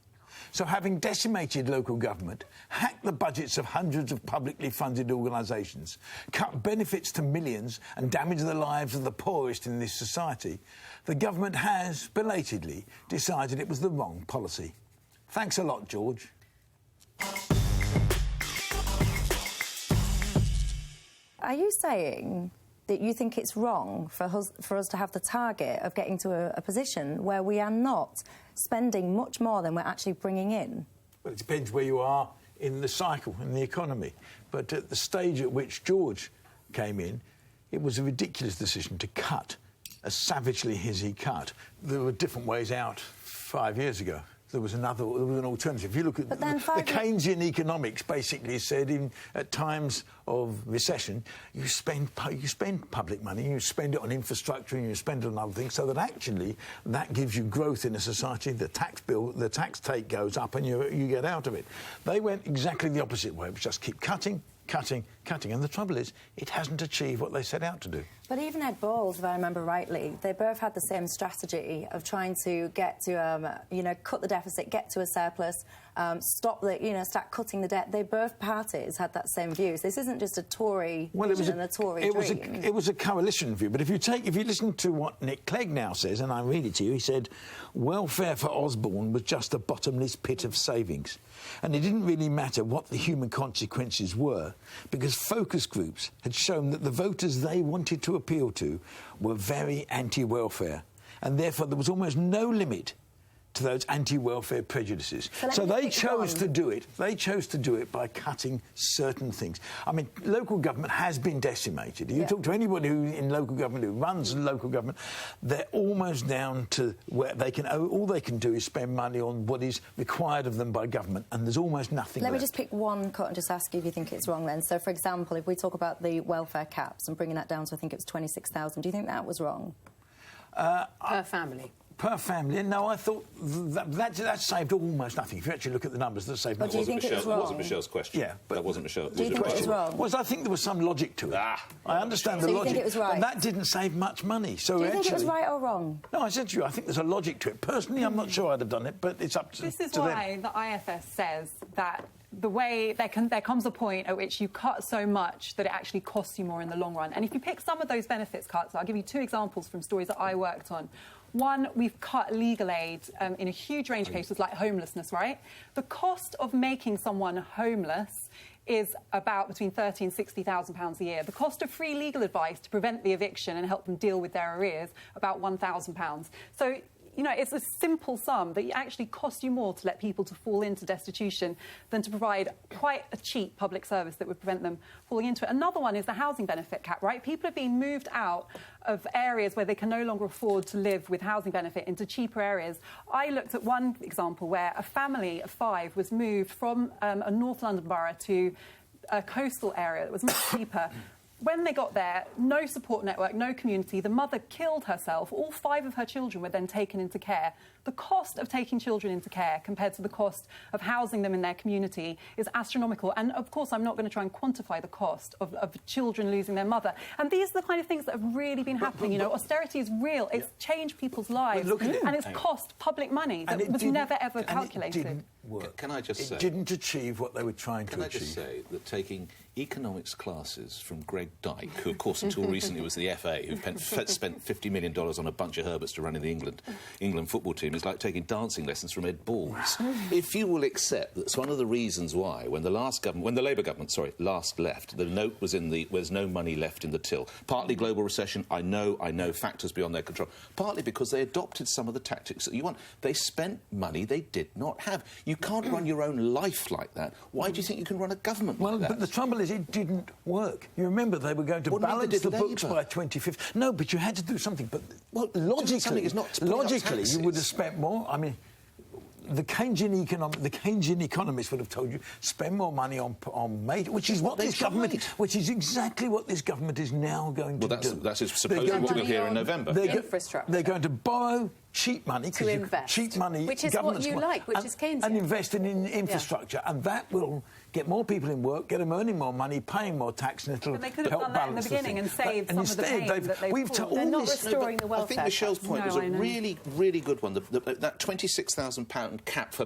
So having decimated local government, hacked the budgets of hundreds of publicly funded organisations, cut benefits to millions and damaged the lives of the poorest in this society, the government has, belatedly, decided it was the wrong policy. Thanks a lot, George. Are you saying that you think it's wrong for us to have the target of getting to a position where we are not spending much more than we're actually bringing in? Well, it depends where you are in the cycle, in the economy. But at the stage at which George came in, it was a ridiculous decision to cut as savagely as he cut. There were different ways out 5 years ago. There was an alternative. If you look at the Keynesian economics, basically said at times of recession, you spend public money, you spend it on infrastructure, and you spend it on other things, so that actually that gives you growth in a society. The tax take goes up, and you get out of it. They went exactly the opposite way, which just keep cutting, cutting, cutting. And the trouble is, it hasn't achieved what they set out to do. But even Ed Balls, if I remember rightly, they both had the same strategy of trying to get to, cut the deficit, get to a surplus, stop the, start cutting the debt. Both parties had that same view. So this isn't just a Tory vision and a Tory dream. It was a coalition view. But if you listen to what Nick Clegg now says, and I read it to you, he said, welfare for Osborne was just a bottomless pit of savings. And it didn't really matter what the human consequences were, because focus groups had shown that the voters they wanted to appeal to were very anti-welfare, and therefore there was almost no limit to those anti-welfare prejudices. So they chose to do it. They chose to do it by cutting certain things. I mean, local government has been decimated. You talk to anybody who in local government, who runs local government, they're almost down to where they can. All they can do is spend money on what is required of them by government, and there's almost nothing Let left. me just pick one cut and just ask you if you think it's wrong then. So, for example, if we talk about the welfare caps and bringing that down to, I think it was 26,000, do you think that was wrong? Per family. Per family? No, I thought that saved almost nothing. If you actually look at the numbers, that saved nothing. Do you think it was wrong? That wasn't Michelle's question. Yeah, but that wasn't Michelle's question. Do you think it was wrong? Well, I think there was some logic to it. I understand the you logic. think it was right? But that didn't save much money. So do you actually, think it was right or wrong? No, I said to you, I think there's a logic to it. Personally, I'm not sure I'd have done it, but it's up to them. This is why the IFS says that the way there comes a point at which you cut so much that it actually costs you more in the long run. And if you pick some of those benefits cuts, I'll give you two examples from stories that I worked on. One, we've cut legal aid in a huge range of cases, like homelessness, right? The cost of making someone homeless is about between £30,000 and £60,000 a year. The cost of free legal advice to prevent the eviction and help them deal with their arrears, about £1,000. So, it's a simple sum that actually costs you more to let people to fall into destitution than to provide quite a cheap public service that would prevent them falling into it. Another one is the housing benefit cap, right? People are being moved out of areas where they can no longer afford to live with housing benefit into cheaper areas. I looked at one example where a family of 5 was moved from a North London borough to a coastal area that was much cheaper. When they got there, no support network, no community. The mother killed herself. All 5 of her children were then taken into care. The cost of taking children into care compared to the cost of housing them in their community is astronomical. And, of course, I'm not going to try and quantify the cost of children losing their mother. And these are the kind of things that have really been happening. Austerity is real. It's changed people's lives. And it's cost public money that was never, ever calculated. It didn't work. Can I just say... It didn't achieve what they were trying to achieve. Can I just say that taking economics classes from Greg Dyke, who, of course, until recently was the FA, who spent $50 million on a bunch of Herberts to run in the England football team, is like taking dancing lessons from Ed Balls. If you will accept that's one of the reasons why, when the Labour government, last left, the note was there's no money left in the till. Partly global recession, I know, factors beyond their control. Partly because they adopted some of the tactics that you want. They spent money they did not have. You can't run your own life like that. Why do you think you can run a government like that? But the trouble is, it didn't work. You remember they were going to balance the books by 2050. No, but you had to do something. But logically, you would have spent more. I mean, the Keynesian economists would have told you spend more money on which is exactly what this government is now going to do. That's supposedly what we'll hear in November. They're going to borrow cheap money to invest, cheap money, which is what you like, which is Keynesian, and invest in infrastructure, and that will get more people in work, get them earning more money, paying more tax, and it'll they could have done that in the beginning and saved some of the pain that they've caused. They're not restoring the welfare. I think Michelle's point was a really, really good one. That £26,000 cap per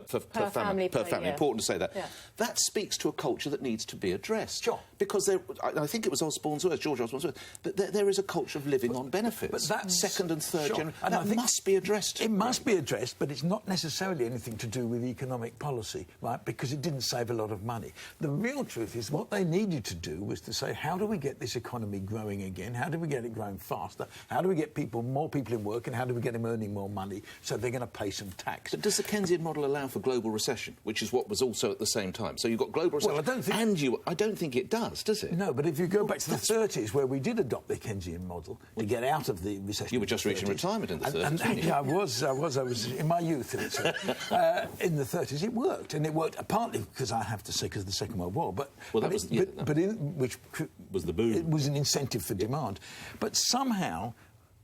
family. Important to say that. Yeah. That speaks to a culture that needs to be addressed. Sure. Because I think it was George Osborne's words, that there is a culture of living on benefits. But that's second and third generation. And that must be addressed. It must be addressed, but it's not necessarily anything to do with economic policy, right? Because it didn't save a lot of money. The real truth is what they needed to do was to say, how do we get this economy growing again? How do we get it growing faster? How do we get more people in work? And how do we get them earning more money so they're going to pay some tax? But does the Keynesian model allow for global recession, which is what was also at the same time? So you've got global recession, I don't think it does it? No, but if you go back to the 30s, where we did adopt the Keynesian model to get out of the recession... You were just reaching retirement in the 30s, yeah, I was in my youth. In the 30s, it worked, and it worked partly because I have to say because of the Second World War, which was the boom. It was an incentive for demand, but somehow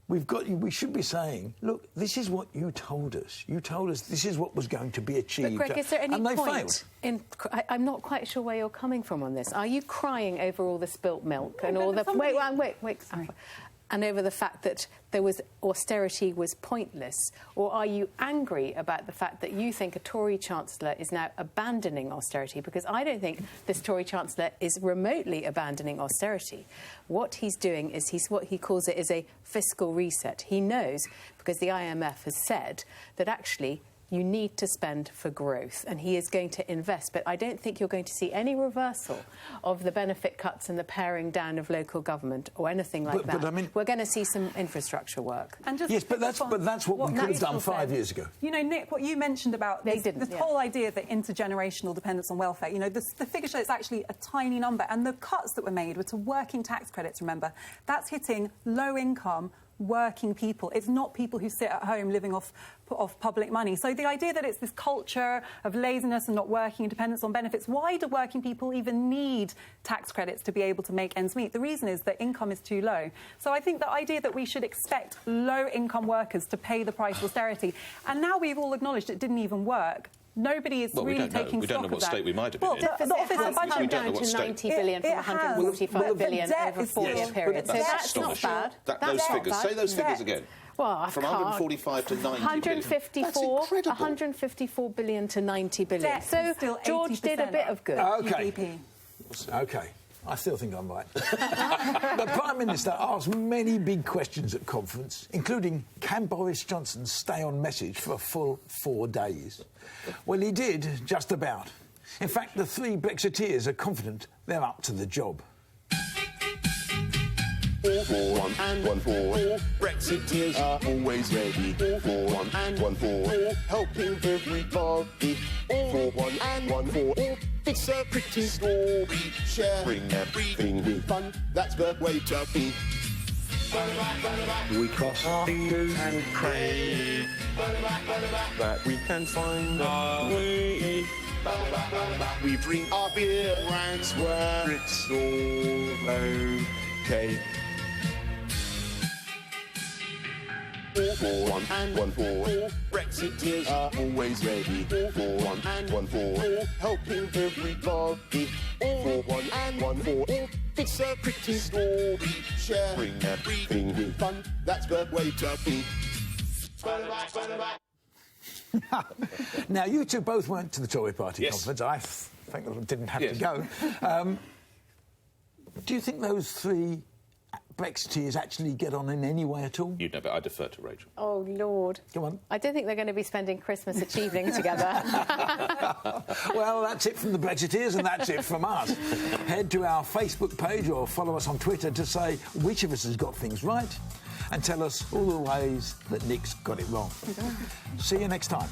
We should be saying, look, this is what you told us. You told us this is what was going to be achieved. But Greg, is there any and they point failed. I'm not quite sure where you're coming from on this. Are you crying over all the spilt milk and all the... Wait. Sorry. And over the fact that austerity was pointless? Or are you angry about the fact that you think a Tory Chancellor is now abandoning austerity? Because I don't think this Tory Chancellor is remotely abandoning austerity. What he's doing is what he calls it is a fiscal reset. He knows, because the IMF has said, that actually you need to spend for growth, and he is going to invest. But I don't think you're going to see any reversal of the benefit cuts and the paring down of local government or anything like that. But I mean, we're going to see some infrastructure work. And just yes, but that's what we could have done 5 years ago. You know, Nick, what you mentioned about this whole idea that intergenerational dependence on welfare, you know, the figure shows it's actually a tiny number, and the cuts that were made were to working tax credits, remember. That's hitting low-income working people. It's not people who sit at home living off public money. So the idea that it's this culture of laziness and not working and dependence on benefits, why do working people even need tax credits to be able to make ends meet? The reason is that income is too low. So I think the idea that we should expect low-income workers to pay the price of austerity, and now we've all acknowledged it didn't even work. Nobody is really taking stock of that. We don't know what state we might have been in. It has come down to 90 billion from 145 billion over a 4-year period. So that's not bad. Those figures. Say those figures again. Well, from 145 to 90 billion. That's incredible. 154 billion to 90 billion. So George did a bit of good. OK. I still think I'm right. The Prime Minister asked many big questions at conference, including, can Boris Johnson stay on message for a full 4 days? Well, he did, just about. In fact, the 3 Brexiteers are confident they're up to the job. All for one and one for all. Brexiteers are always ready. All for one and one for all. Helping everybody. All for one and one for all. It's a pretty story. Sharing everything with fun. That's the way to be. We cross our fingers and pray that we can find our way. We bring our beer and swear it's all okay. All for one and one for all. Brexiteers are always ready. All for one and one for all. Helping everybody. All for one and one for all. It's a pretty story. Sharing everything with fun. That's the way to be. Now, you two both went to the Tory party conference. I think they didn't have to go. Do you think those 3 Brexiteers actually get on in any way at all? You'd know, but I defer to Rachel. Oh, Lord. Come on. I don't think they're going to be spending Christmas achieving together. Well, that's it from the Brexiteers, and that's it from us. Head to our Facebook page or follow us on Twitter to say which of us has got things right, and tell us all the ways that Nick's got it wrong. See you next time.